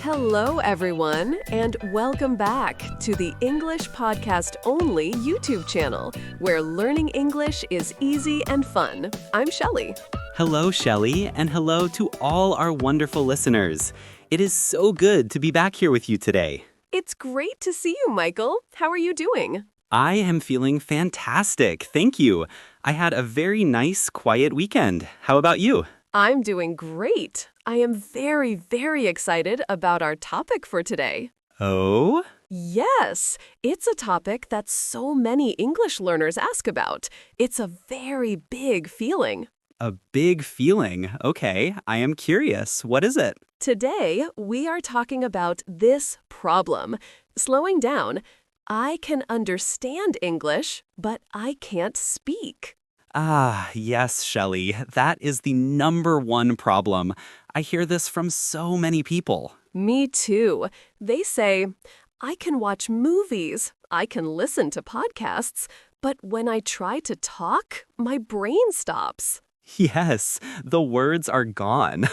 Hello, everyone, and welcome back to the English Podcast Only YouTube channel, where learning English is easy and fun. I'm Shelly. Hello, Shelly, and hello to all our wonderful listeners. It is so good to be back here with you today. It's great to see you, Michael. How are you doing? I am feeling fantastic, thank you. I had a very nice, quiet weekend. How about you? I'm doing great. I am very excited about our topic for today. Oh? Yes, it's a topic that so many English learners ask about. It's a very big feeling. A big feeling. Okay, I am curious. What is it? Today, we are talking about this problem. Slowing down, I can understand English, but I can't speak. Ah, yes, Shelly. That is the number one problem. I hear this from so many people. Me too. They say, I can watch movies, I can listen to podcasts, but when I try to talk, my brain stops. Yes, the words are gone.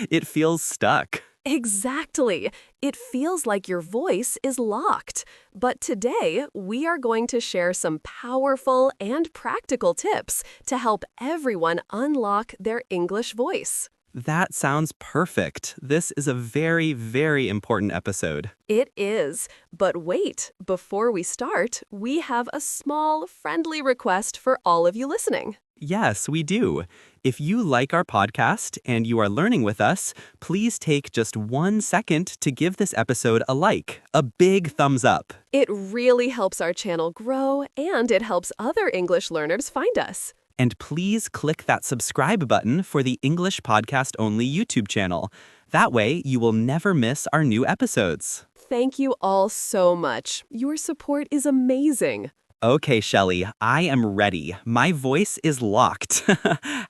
It feels stuck. Exactly. It feels like your voice is locked. But today, we are going to share some powerful and practical tips to help everyone unlock their English voice. That sounds perfect. This is a very important episode. It is. But wait, before we start, we have a small, friendly request for all of you listening. Yes, we do. If you like our podcast and you are learning with us, please take just 1 second to give this episode a like, a big thumbs up. It really helps our channel grow, and it helps other English learners find us. And please click that subscribe button for the English Podcast Only YouTube channel. That way, you will never miss our new episodes. Thank you all so much. Your support is amazing. Okay, Shelly, I am ready. My voice is locked.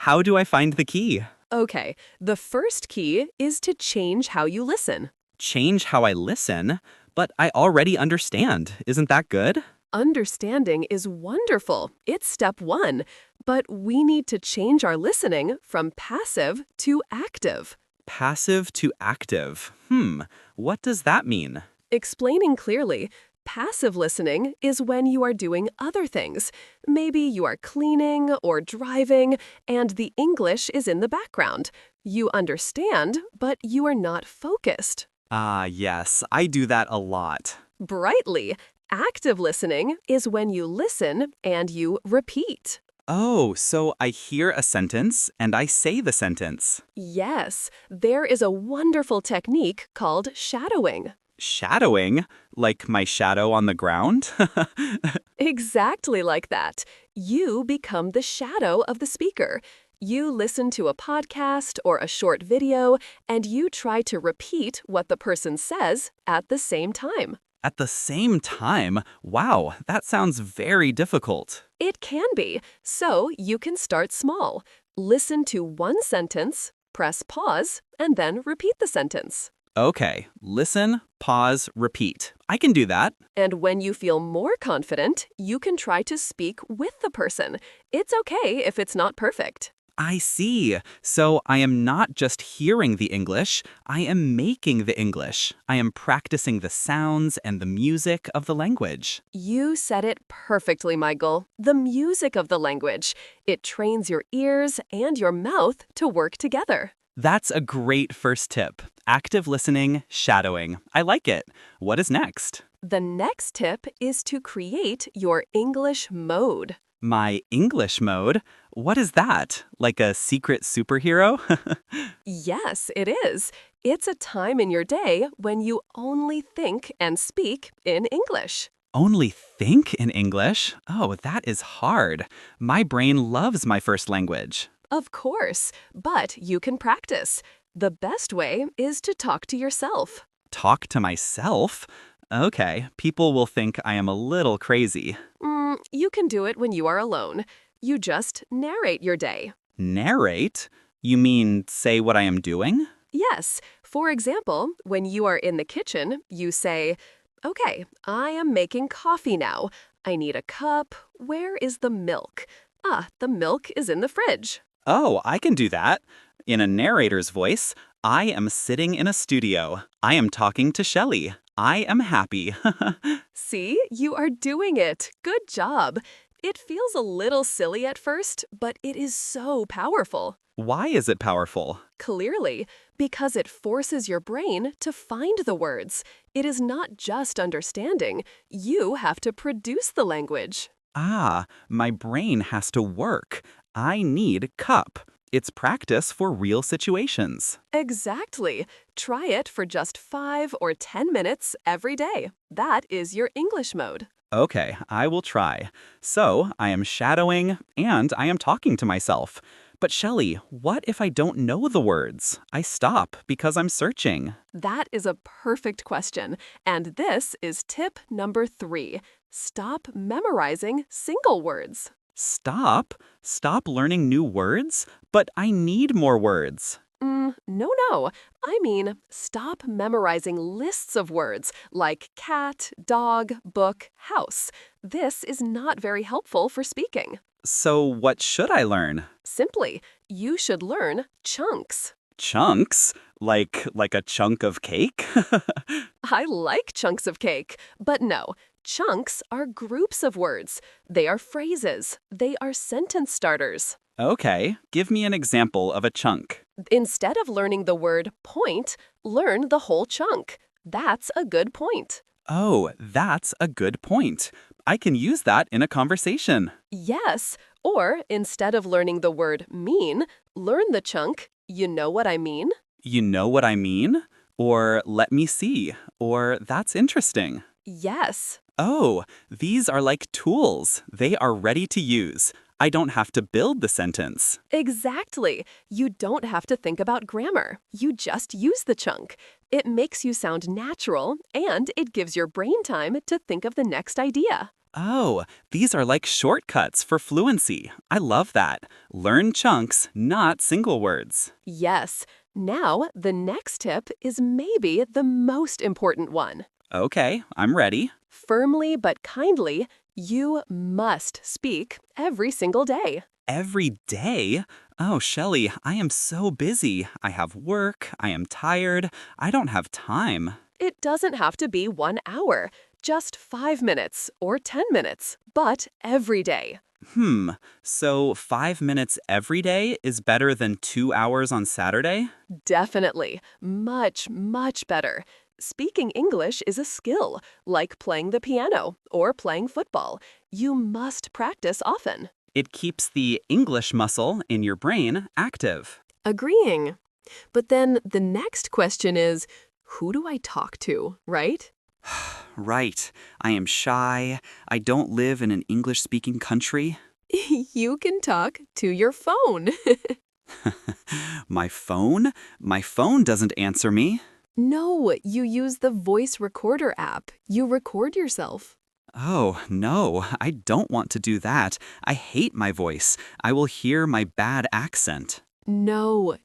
How do I find the key? Okay, the first key is to change how you listen. Change how I listen? But I already understand. Isn't that good? Understanding is wonderful. It's step one. But we need to change our listening from passive to active. Passive to active. What does that mean? Explaining clearly, passive listening is when you are doing other things. Maybe you are cleaning or driving, and the English is in the background. You understand, but you are not focused. Ah, yes, I do that a lot. Brightly, active listening is when you listen and you repeat. Oh, so I hear a sentence and I say the sentence. Yes, there is a wonderful technique called shadowing. Shadowing? Like my shadow on the ground? Exactly like that. You become the shadow of the speaker. You listen to a podcast or a short video, and you try to repeat what the person says at the same time. At the same time? Wow, that sounds very difficult. It can be, so you can start small. Listen to one sentence, press pause, and then repeat the sentence. Okay, listen, pause, repeat. I can do that. And when you feel more confident, you can try to speak with the person. It's okay if it's not perfect. I see. So I am not just hearing the English, I am making the English. I am practicing the sounds and the music of the language. You said it perfectly, Michael. The music of the language. It trains your ears and your mouth to work together. That's a great first tip. Active listening, shadowing. I like it. What is next? The next tip is to create your English mode. My English mode? What is that? Like a secret superhero? Yes, it is. It's a time in your day when you only think and speak in English. Only think in English? Oh, that is hard. My brain loves my first language. Of course, but you can practice. The best way is to talk to yourself. Talk to myself? Okay, people will think I am a little crazy. You can do it when you are alone. You just narrate your day. Narrate? You mean say what I am doing? Yes. For example, when you are in the kitchen, you say, "Okay, I am making coffee now. I need a cup. Where is the milk? Ah, the milk is in the fridge." Oh, I can do that. In a narrator's voice, I am sitting in a studio. I am talking to Shelly. I am happy. See, you are doing it. Good job. It feels a little silly at first, but it is so powerful. Why is it powerful? Clearly, because it forces your brain to find the words. It is not just understanding. You have to produce the language. Ah, my brain has to work. I need cup. It's practice for real situations. Exactly. Try it for just 5 or 10 minutes every day. That is your English mode. Okay, I will try. So, I am shadowing and I am talking to myself. But Shelley, what if I don't know the words? I stop because I'm searching. That is a perfect question. And this is tip number 3. Stop memorizing single words. Stop? Stop learning new words? But I need more words. No. I mean, stop memorizing lists of words like cat, dog, book, house. This is not very helpful for speaking. So, what should I learn? Simply, you should learn chunks. Chunks? Like a chunk of cake? I like chunks of cake, but no. Chunks are groups of words. They are phrases. They are sentence starters. Okay, give me an example of a chunk. Instead of learning the word point, learn the whole chunk. That's a good point. Oh, that's a good point. I can use that in a conversation. Yes, or instead of learning the word mean, learn the chunk, you know what I mean? You know what I mean? Or let me see. Or that's interesting. Yes. Oh, these are like tools. They are ready to use. I don't have to build the sentence. Exactly. You don't have to think about grammar. You just use the chunk. It makes you sound natural, and it gives your brain time to think of the next idea. Oh, these are like shortcuts for fluency. I love that. Learn chunks, not single words. Yes. Now, the next tip is maybe the most important one. Okay, I'm ready. Firmly but kindly, you must speak every single day. Every day? Oh, Shelley, I am so busy. I have work. I am tired. I don't have time. It doesn't have to be 1 hour, just 5 minutes or 10 minutes, but every day. So 5 minutes every day is better than 2 hours on Saturday? Definitely. Much better. Speaking English is a skill, like playing the piano or playing football. You must practice often. It keeps the English muscle in your brain active. Agreeing. But then the next question is, who do I talk to, right? Right. I am shy. I don't live in an English-speaking country. You can talk to your phone. My phone? My phone doesn't answer me. No, you use the voice recorder app. You record yourself. Oh, no, I don't want to do that. I hate my voice. I will hear my bad accent. No.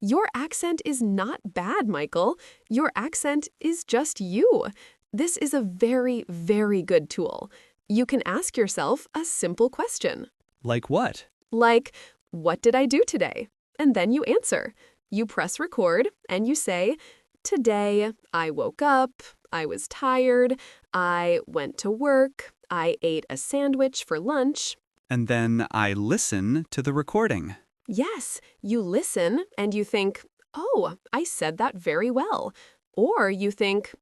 Your accent is not bad, Michael. Your accent is just you. This is a very good tool. You can ask yourself a simple question. Like what? Like, what did I do today? And then you answer. You press record and you say, today I woke up, I was tired, I went to work, I ate a sandwich for lunch. And then I listen to the recording. Yes, you listen and you think, oh, I said that very well. Or you think,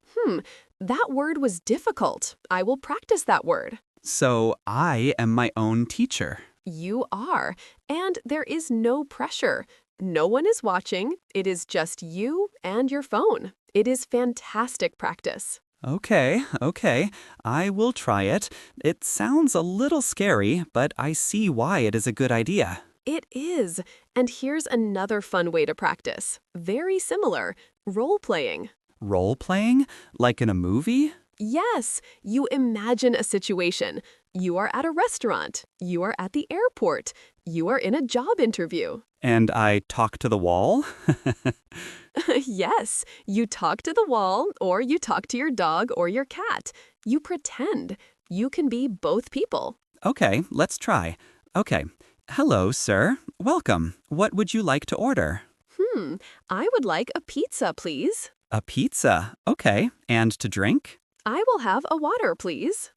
that word was difficult. I will practice that word. So I am my own teacher. You are, and there is no pressure. No one is watching. It is just you and your phone. It is fantastic practice. Okay. I will try it. It sounds a little scary, but I see why it is a good idea. It is. And here's another fun way to practice. Very similar. Role-playing. Role-playing? Like in a movie? Yes, you imagine a situation. You are at a restaurant. You are at the airport. You are in a job interview. And I talk to the wall? Yes, you talk to the wall or you talk to your dog or your cat. You pretend. You can be both people. Okay, let's try. Okay. Hello, sir. Welcome. What would you like to order? I would like a pizza, please. A pizza. Okay. And to drink? I will have a water, please.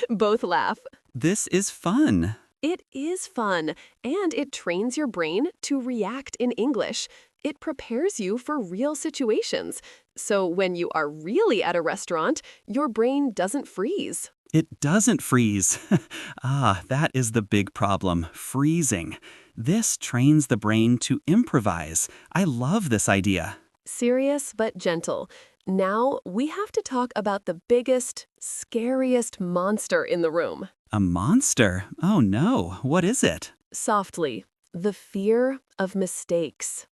Both laugh. This is fun. It is fun, and it trains your brain to react in English. It prepares you for real situations. So when you are really at a restaurant, your brain doesn't freeze. It doesn't freeze. That is the big problem, freezing. This trains the brain to improvise. I love this idea. Serious but gentle. Now we have to talk about the biggest, scariest monster in the room. A monster? Oh no, what is it? Softly, the fear of mistakes.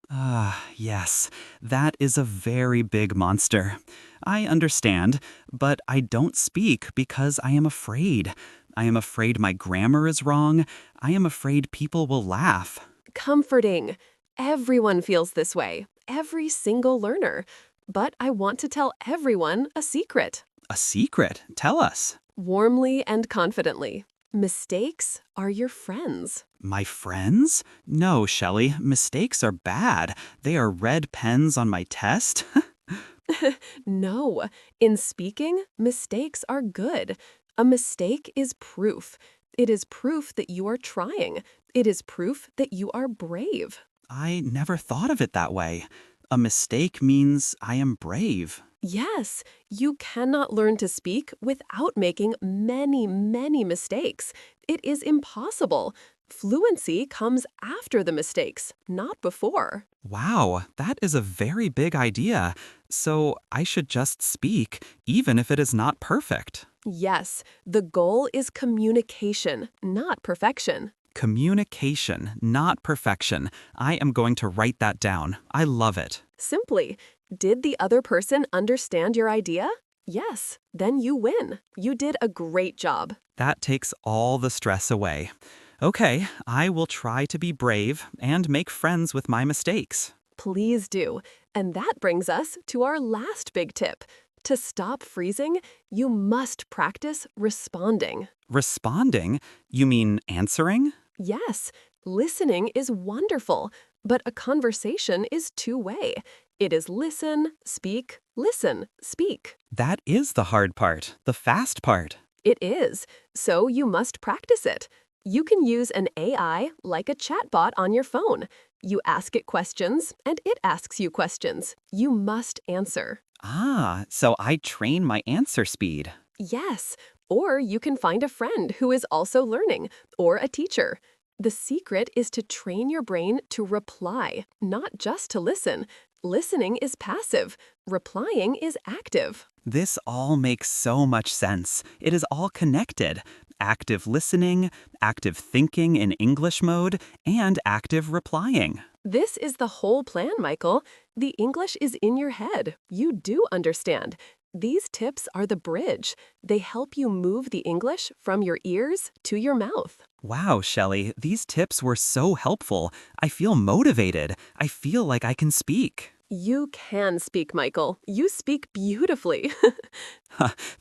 Yes, that is a very big monster. I understand, but I don't speak because I am afraid. I am afraid my grammar is wrong. I am afraid people will laugh. Comforting. Everyone feels this way, every single learner. But I want to tell everyone a secret. A secret? Tell us. Warmly and confidently. Mistakes are your friends. My friends? No, Shelly, mistakes are bad. They are red pens on my test. No, in speaking, mistakes are good. A mistake is proof. It is proof that you are trying. It is proof that you are brave. I never thought of it that way. A mistake means I am brave. Yes, you cannot learn to speak without making many, many mistakes. It is impossible. Fluency comes after the mistakes, not before. Wow, that is a very big idea. So I should just speak, even if it is not perfect. Yes, the goal is communication, not perfection. Communication, not perfection. I am going to write that down. I love it. Simply, did the other person understand your idea? Yes, then you win. You did a great job. That takes all the stress away. Okay, I will try to be brave and make friends with my mistakes. Please do. And that brings us to our last big tip. To stop freezing, you must practice responding. Responding? You mean answering? Yes, listening is wonderful, but a conversation is two-way. It is listen, speak, speak. That is the hard part, the fast part. It is, so you must practice it. You can use an AI like a chatbot on your phone. You ask it questions, and it asks you questions. You must answer. So I train my answer speed. Yes, or you can find a friend who is also learning, or a teacher. The secret is to train your brain to reply, not just to listen. Listening is passive. Replying is active. This all makes so much sense. It is all connected. Active listening, active thinking in English mode, and active replying. This is the whole plan, Michael. The English is in your head. You do understand. These tips are the bridge. They help you move the English from your ears to your mouth. Wow, Shelly, these tips were so helpful. I feel motivated. I feel like I can speak. You can speak, Michael. You speak beautifully.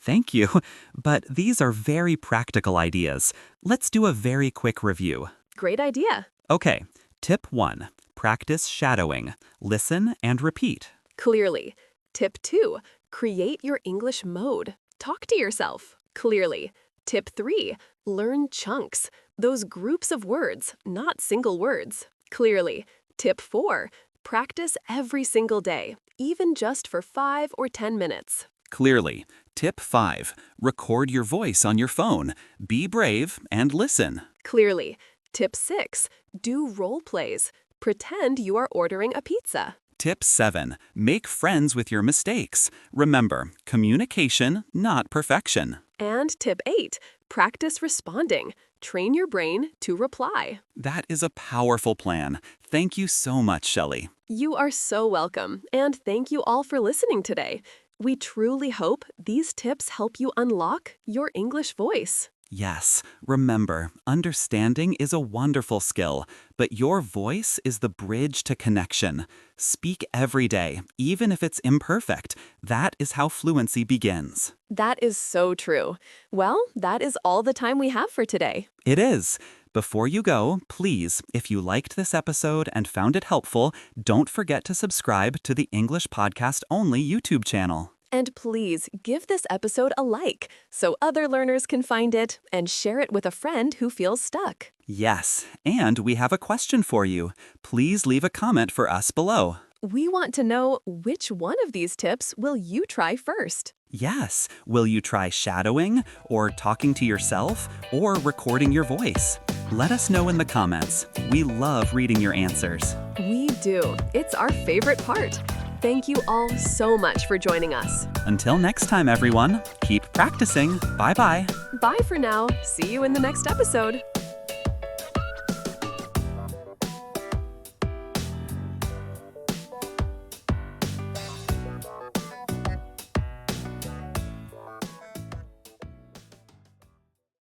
Thank you. But these are very practical ideas. Let's do a very quick review. Great idea. Okay, tip 1. Practice shadowing. Listen and repeat. Clearly. Tip 2. Create your English mode. Talk to yourself. Clearly. Tip 3. Learn chunks. Those groups of words, not single words. Clearly. Tip 4. Practice every single day, even just for 5 or 10 minutes. Clearly. Tip 5. Record your voice on your phone. Be brave and listen. Clearly. Tip 6. Do role plays. Pretend you are ordering a pizza. Tip 7. Make friends with your mistakes. Remember, communication, not perfection. And tip 8. Practice responding. Train your brain to reply. That is a powerful plan. Thank you so much, Shelly. You are so welcome, and thank you all for listening today. We truly hope these tips help you unlock your English voice. Yes, remember, understanding is a wonderful skill, but your voice is the bridge to connection. Speak every day, even if it's imperfect. That is how fluency begins. That is so true. Well, that is all the time we have for today. It is. Before you go, please, if you liked this episode and found it helpful, don't forget to subscribe to the English Podcast Only YouTube channel. And please give this episode a like so other learners can find it and share it with a friend who feels stuck. Yes, and we have a question for you. Please leave a comment for us below. We want to know which one of these tips will you try first? Yes, will you try shadowing, or talking to yourself, or recording your voice? Let us know in the comments. We love reading your answers. We do. It's our favorite part. Thank you all so much for joining us. Until next time, everyone, keep practicing. Bye-bye. Bye for now. See you in the next episode.